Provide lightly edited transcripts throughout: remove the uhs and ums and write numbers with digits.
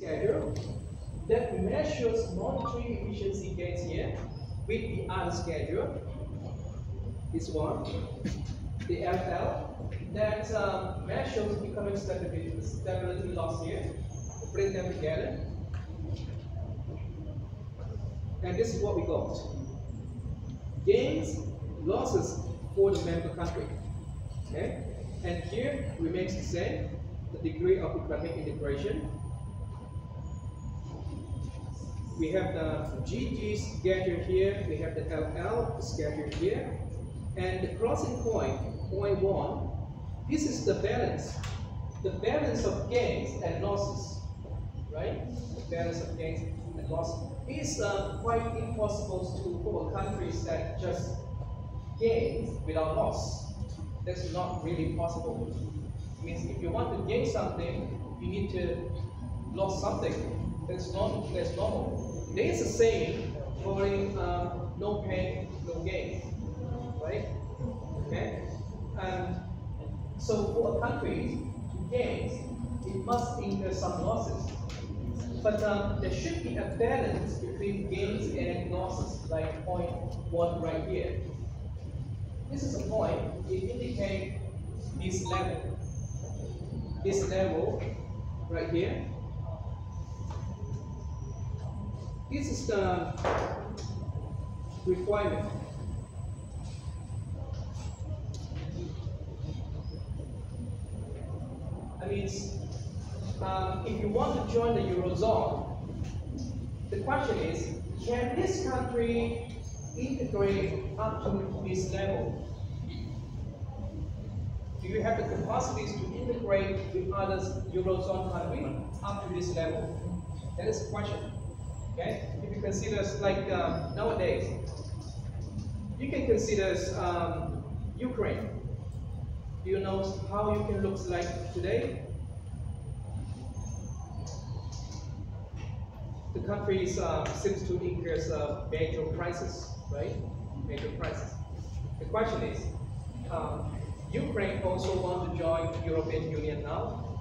schedule that measures monetary efficiency gains here with the other schedule. This one, the FL, that measures economic stability loss here. Bring them together. And this is what we got. Gains, losses for the member country. Okay? And here remains the same, the degree of economic integration. We have the GG schedule here, we have the LL schedule here, and the crossing point, point 1, this is the balance of gains and losses, right? The balance of gains and losses. It's quite impossible for countries that just gain without loss. That's not really possible. It means if you want to gain something, you need to lose something. That's normal. There is a saying calling no pain, no gain, right? Okay. So for a country to gain, it must incur some losses. But there should be a balance between gains and losses, like point 1 right here. This is a point, it indicates this level right here. This is the requirement. That means if you want to join the Eurozone, the question is, can this country integrate up to this level? Do you have the capacities to integrate with other Eurozone countries up to this level? That is the question. Okay? If you consider like nowadays, you can consider Ukraine. Do you know how Ukraine looks like today? The country seems to incur a major crisis, right? Major crisis. The question is, Ukraine also wants to join the European Union now,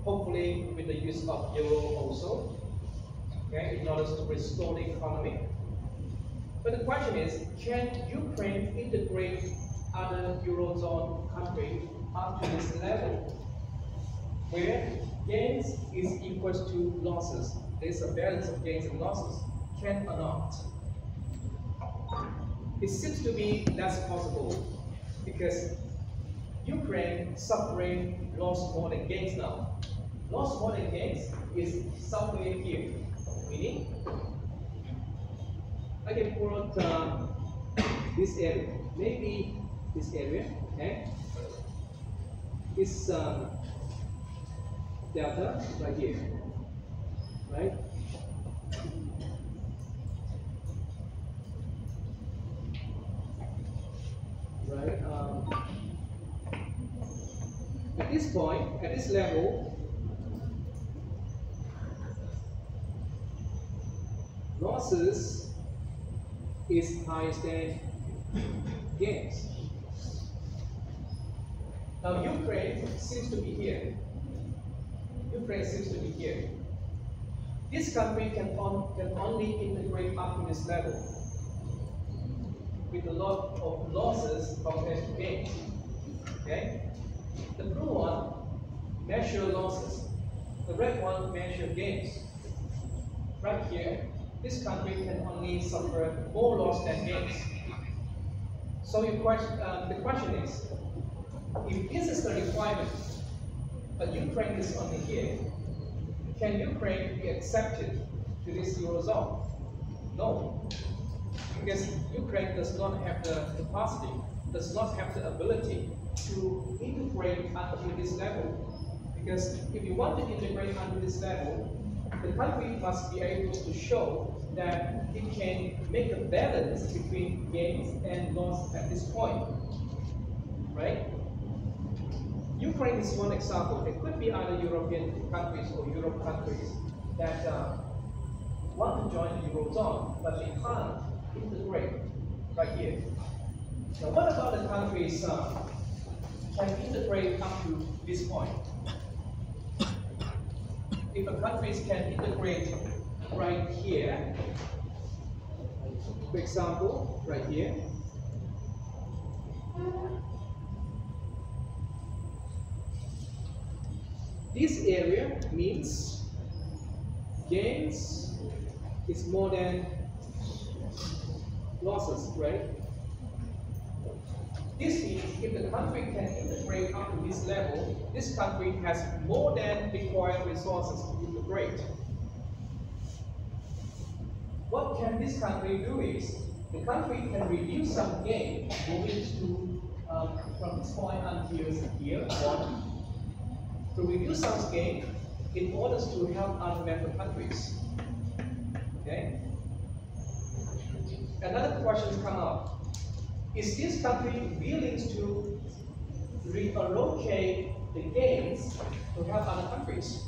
hopefully with the use of euro also, okay, in order to restore the economy. But the question is, can Ukraine integrate other Eurozone countries up to this level, where gains is equal to losses? There is a balance of gains and losses. Can or not? It seems to be less possible because Ukraine suffering loss more than gains now. Loss more than gains is somewhere here, meaning I can plot this area, maybe this area, okay? This delta right here, right? Right. At this point, at this level, losses is higher than gains. Now Ukraine seems to be here. Ukraine seems to be here. This country can only integrate up to this level with a lot of losses compared to gains. Okay? The blue one measure losses. The red one measure gains. Right here, this country can only suffer more loss than gains. So the question is, if this is the requirement, but Ukraine is only here, can Ukraine be accepted to this Eurozone? No, because Ukraine does not have the capacity, does not have the ability to integrate unto this level. Because if you want to integrate unto this level, the country must be able to show that it can make a balance between gains and loss at this point, right? Ukraine is one example. There could be other European countries or Europe countries that want to join the Eurozone, but they can't integrate right here. Now, what about the countries can integrate up to this point? if the countries can integrate right here, for example, right here, this area means gains is more than losses, right? This means if the country can integrate up to this level, this country has more than required resources to integrate. What can this country do is, the country can reduce some gain moving to from this point until here, one, to reduce some gain in order to help other member countries. Okay? Another question come up. Is this country willing to reallocate the gains to help other countries?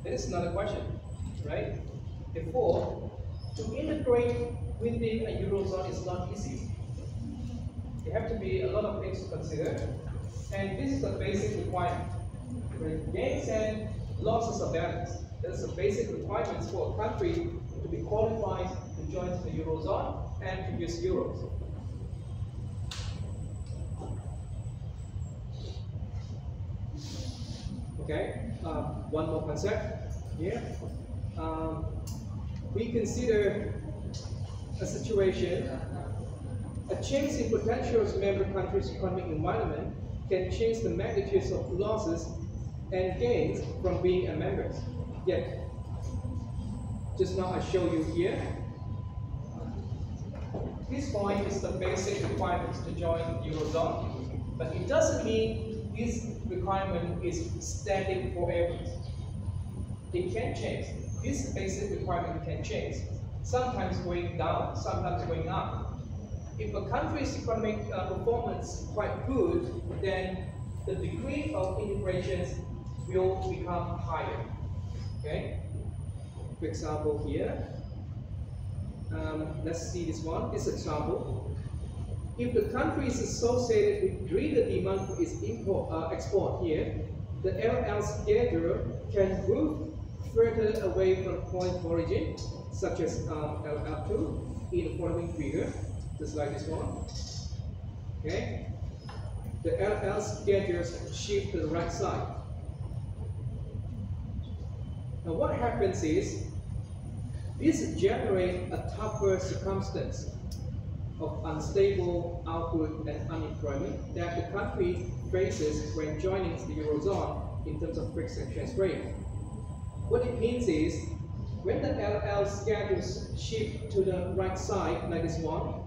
That is another question, right? Therefore, to integrate within a Eurozone is not easy. There have to be a lot of things to consider, and this is the basic requirement. Gains and losses are balanced. That's the basic requirements for a country to be qualified to join the Eurozone and to use euros. Okay, one more concept here. We consider a situation, a change in potential member countries' economic environment can change the magnitudes of losses and gains from being a member. Yet, just now I show you here, this point is the basic requirements to join the Eurozone, but it doesn't mean this requirement is static forever. It can change. This basic requirement can change, sometimes going down, sometimes going up. If a country's economic performance is quite good, then the degree of integration will become higher. Okay? For example, here, let's see this one, this example. If the country is associated with greater demand for its export here, the LL schedule can move further away from point of origin, such as LL2 in the following figure, just like this one. Okay? The LL schedules shift to the right side. Now what happens is, this generates a tougher circumstance of unstable output and unemployment that the country faces when joining the Eurozone in terms of fixed exchange rate. What it means is, when the LL schedules shift to the right side, like this one,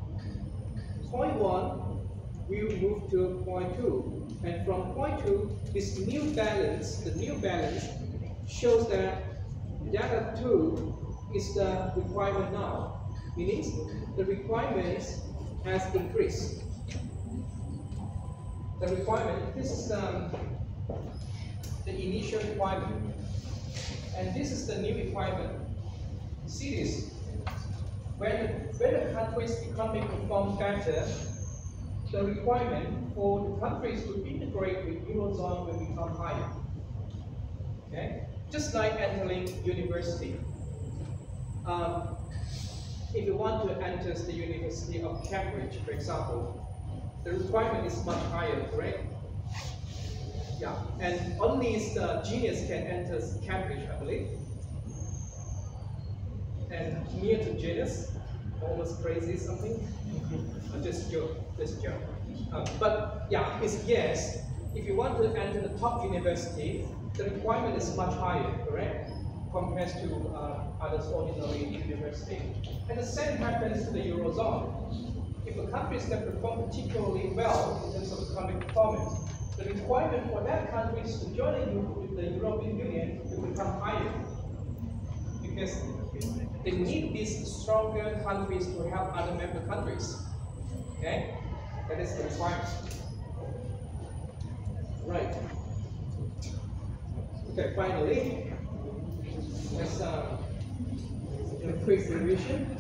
point 1 will move to point 2, and from point 2, this new balance, the new balance, shows that data 2 is the requirement now, meaning the requirements has increased. The requirement, this is the initial requirement, and this is the new requirement. See this? When the country's economy performs better, the requirement for the countries to integrate with Eurozone will become higher. Okay? Just like entering university. If you want to enter the University of Cambridge, for example, the requirement is much higher, correct? Yeah, and only the genius can enter Cambridge, I believe. And near to genius, almost crazy something. Just joke, just joke. But yeah, it's yes. If you want to enter the top university, the requirement is much higher, correct? Compared to others ordinary university. And the same happens to the Eurozone. If a country is that perform particularly well in terms of economic performance, the requirement for that country to join with the European Union will become higher. Because they need these stronger countries to help other member countries. Okay? That is the requirement. Right. Okay, finally, let's do a quick revision.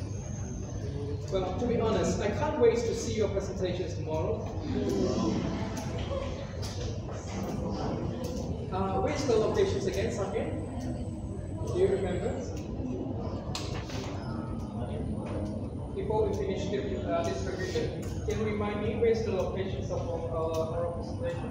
Well, to be honest, I can't wait to see your presentations tomorrow. Where's the locations again, Safian? Do you remember? Before we finish this revision, can you remind me where's the locations of our presentation?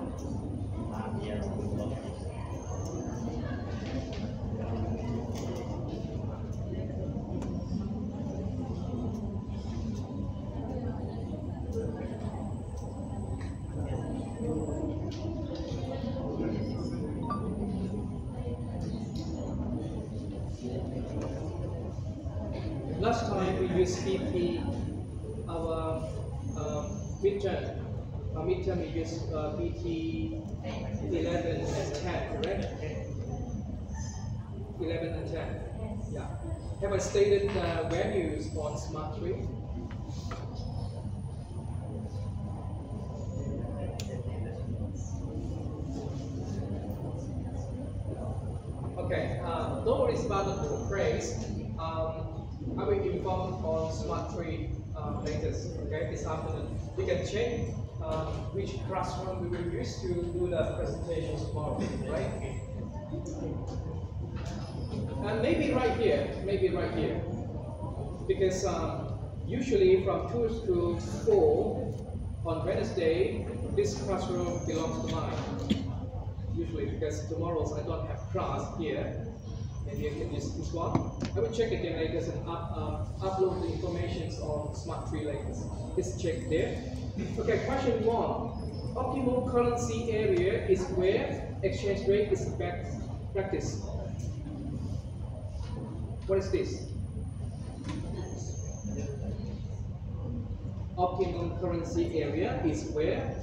Last time we used BP, our midterm. Our midterm we used BT 11 and 10, correct? 11 and 10. Yeah. Have I stated values on Smart 3? Okay. Don't worry about the phrase. I will inform on Smart 3 later, okay, this afternoon. You can check which classroom we will use to do the presentation tomorrow, right? And maybe right here, because usually from 2 to 4 on Wednesday, this classroom belongs to mine. Usually because tomorrow I don't have class here. And you can use this one. I will check again later and upload the information on Smart 3 later. Let's check there. Okay, question 1. Optimal currency area is where exchange rate is practiced. What is this? Optimum currency area is where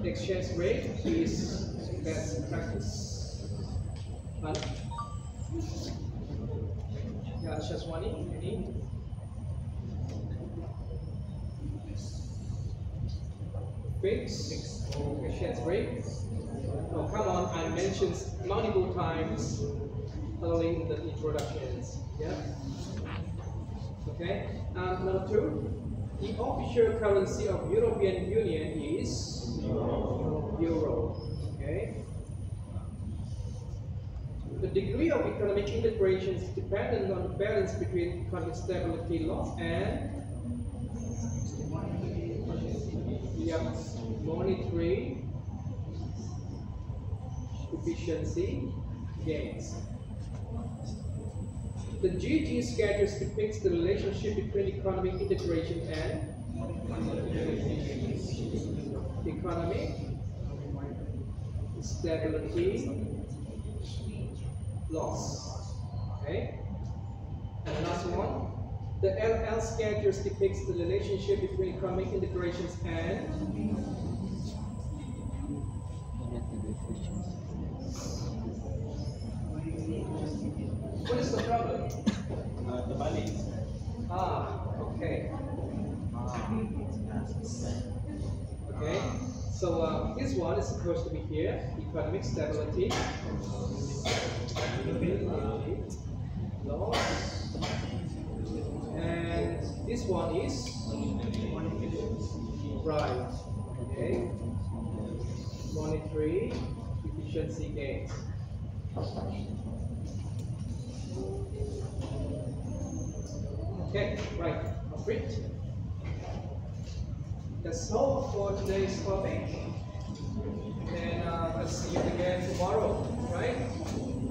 exchange rate is best practice. Yeah, Shaswani, any? Fixed exchange rate. Oh, come on, I mentioned multiple times early in the introductions. Yeah. Okay. Number 2, the official currency of European Union is Euro. Okay. The degree of economic integration is dependent on the balance between economic stability loss and monetary efficiency gains. The GG schedule depicts the relationship between economic integration and economic stability loss. Okay? And the last one, the LL schedule depicts the relationship between economic integrations and what is the problem? The balance. Okay. Okay. So this one is supposed to be here, economic stability. Loss. And this one is right. Okay. Monetary efficiency gains. Okay, right. Complete. That's all for today's topic. And let's see you again tomorrow, right?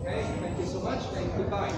Okay, thank you so much and goodbye.